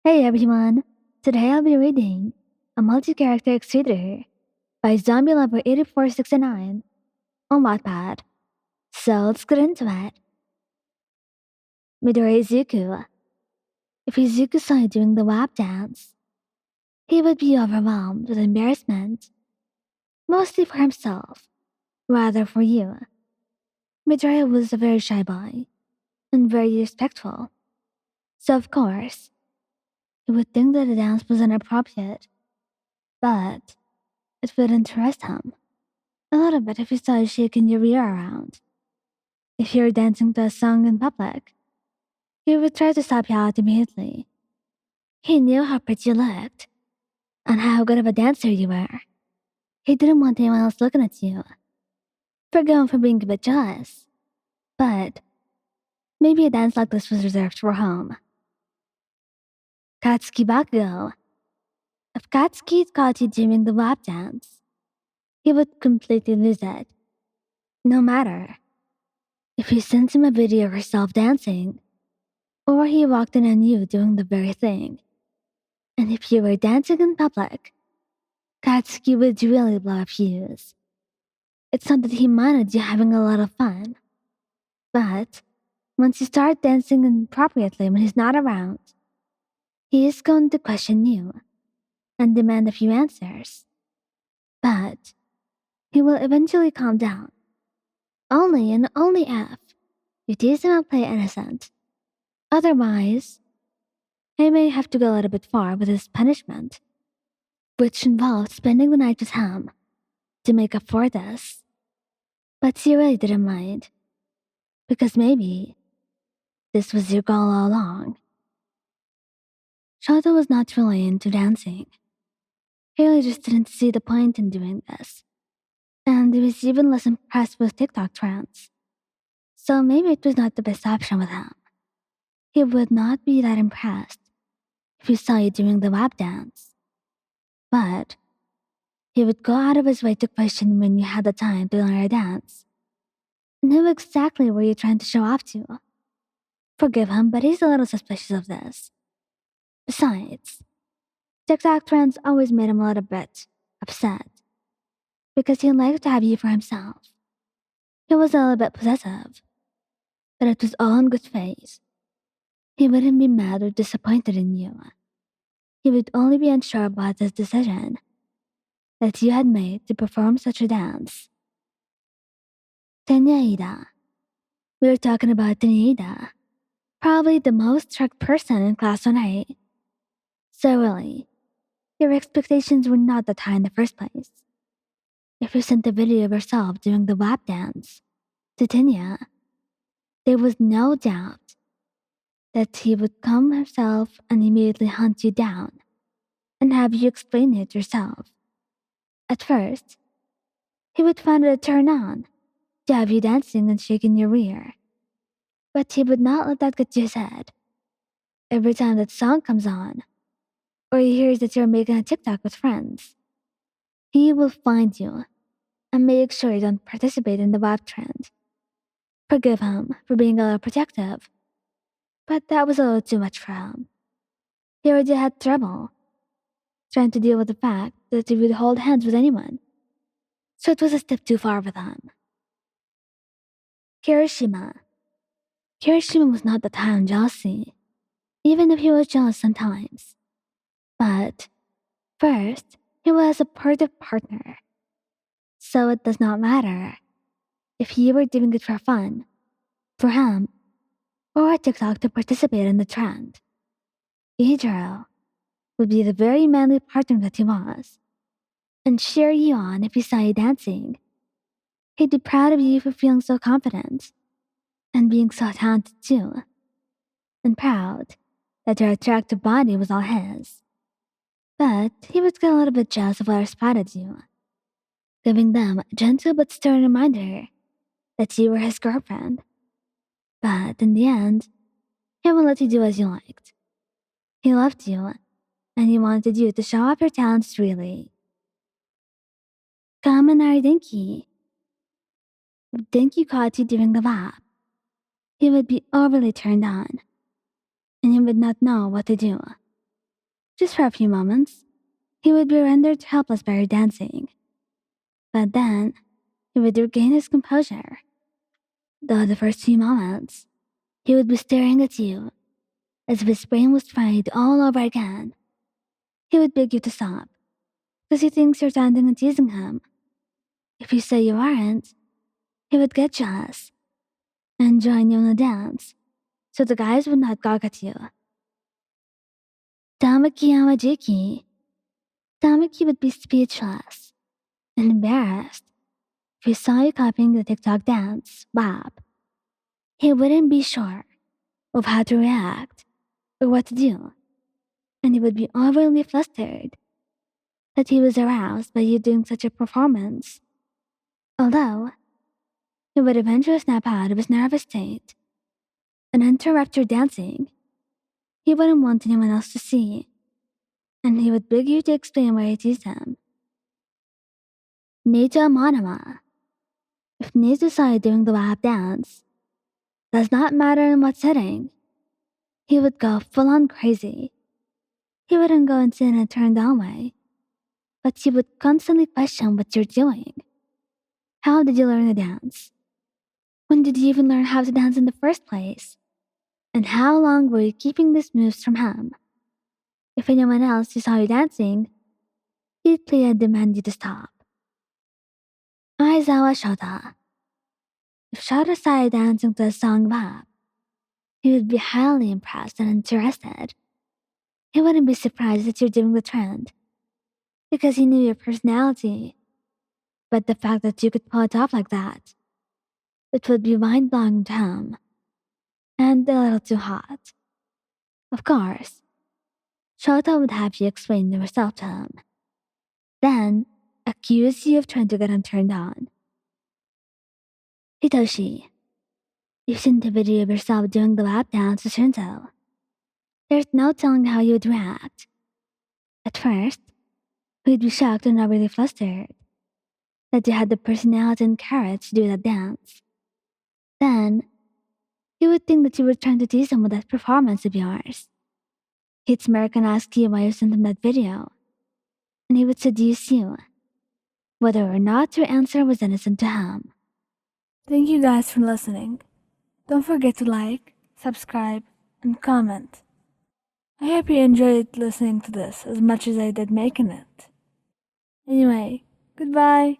Hey everyone! Today I'll be reading a multi-character Extruder by Zombie Lover 8469 on Wattpad. So let's get into it. Midori Izuku. If Izuku saw you doing the WAP dance, he would be overwhelmed with embarrassment, mostly for himself, rather for you. Midori was a very shy boy and very respectful, so of course, he would think that the dance was inappropriate, but it would interest him a little bit if you saw you shaking your rear around. If you were dancing to a song in public, he would try to stop you out immediately. He knew how pretty you looked and how good of a dancer you were. He didn't want anyone else looking at you. Forgive him for being a bit jealous, but maybe a dance like this was reserved for home. Katsuki Bakugou. If Katsuki caught you doing the WAP dance, he would completely lose it. No matter if you sent him a video of yourself dancing, or he walked in on you doing the very thing. And if you were dancing in public, Katsuki would really blow a fuse. It's not that he minded you having a lot of fun, but once you start dancing inappropriately when he's not around, he is going to question you and demand a few answers. But he will eventually calm down. Only and only if you tease him and play innocent. Otherwise, he may have to go a little bit far with his punishment, which involved spending the night with him to make up for this. But he really didn't mind, because maybe this was your goal all along. Shota was not really into dancing. He really just didn't see the point in doing this, and he was even less impressed with TikTok trends. So maybe it was not the best option with him. He would not be that impressed if he saw you doing the WAP dance. But he would go out of his way to question when you had the time to learn a dance. Knew exactly where you're trying to show off to. Forgive him, but he's a little suspicious of this. Besides, TikTok trends always made him a little bit upset, because he liked to have you for himself. He was a little bit possessive, but it was all in good faith. He wouldn't be mad or disappointed in you. He would only be unsure about his decision that you had made to perform such a dance. Tenya Iida. We were talking about Tenya Iida, probably the most strict person in Class 1A. So really, your expectations were not that high in the first place. If you sent a video of yourself doing the WAP dance to Tenya, there was no doubt that he would come himself and immediately hunt you down and have you explain it yourself. At first, he would find it a turn on to have you dancing and shaking your rear, but he would not let that get to his head. Every time that song comes on, or he hears that you're making a TikTok with friends, he will find you and make sure you don't participate in the WAP trend. Forgive him for being a little protective, but that was a little too much for him. He already had trouble trying to deal with the fact that he would hold hands with anyone, so it was a step too far with him. Kirishima. Kirishima was not that high on jealousy, even if he was jealous sometimes. But first, he was a supportive partner, so it does not matter if you were doing it for fun, for him, or a TikTok to participate in the trend. Eijiro would be the very manly partner that he was, and cheer you on if he saw you dancing. He'd be proud of you for feeling so confident, and being so talented too, and proud that your attractive body was all his. But he would get a little bit jealous of others spotted you, giving them a gentle but stern reminder that you were his girlfriend. But in the end, he would let you do as you liked. He loved you, and he wanted you to show off your talents freely. Kaminari Denki. If Denki caught you doing the WAP, he would be overly turned on, and he would not know what to do. Just for a few moments, he would be rendered helpless by her dancing. But then, he would regain his composure. Though the first few moments, he would be staring at you, as if his brain was trying it all over again. He would beg you to stop, because he thinks you're dancing and teasing him. If you say you aren't, he would get jealous and join you in the dance, so the guys would not gawk at you. Tamaki Amajiki. Tamaki would be speechless and embarrassed if he saw you copying the TikTok dance, WAP. He wouldn't be sure of how to react or what to do, and he would be overly flustered that he was aroused by you doing such a performance. Although, he would eventually snap out of his nervous state and interrupt your dancing. He wouldn't want anyone else to see, and he would beg you to explain why you teased him. Neito Monoma. If Neito saw you doing the WAP dance, does not matter in what setting, he would go full-on crazy. He wouldn't go insane in a turned-on way, but he would constantly question what you're doing. How did you learn to dance? When did you even learn how to dance in the first place? And how long were you keeping these moves from him? If anyone else saw you dancing, he'd plead and demand you to stop. Aizawa Shota. If Shota saw you dancing to a song WAP, he would be highly impressed and interested. He wouldn't be surprised that you're doing the trend, because he knew your personality. But the fact that you could pull it off like that, it would be mind-blowing to him, and a little too hot. Of course, Shota would have you explain yourself to him, then accuse you of trying to get him turned on. Hitoshi, you've seen the video of yourself doing the lap dance to Shinsou. There's no telling how you would react. At first, we'd be shocked and not really flustered that you had the personality and courage to do that dance. Then, he would think that you were trying to tease him with that performance of yours. He'd smirk and ask you why you sent him that video, and he would seduce you, whether or not your answer was innocent to him. Thank you guys for listening. Don't forget to like, subscribe, and comment. I hope you enjoyed listening to this as much as I did making it. Anyway, goodbye.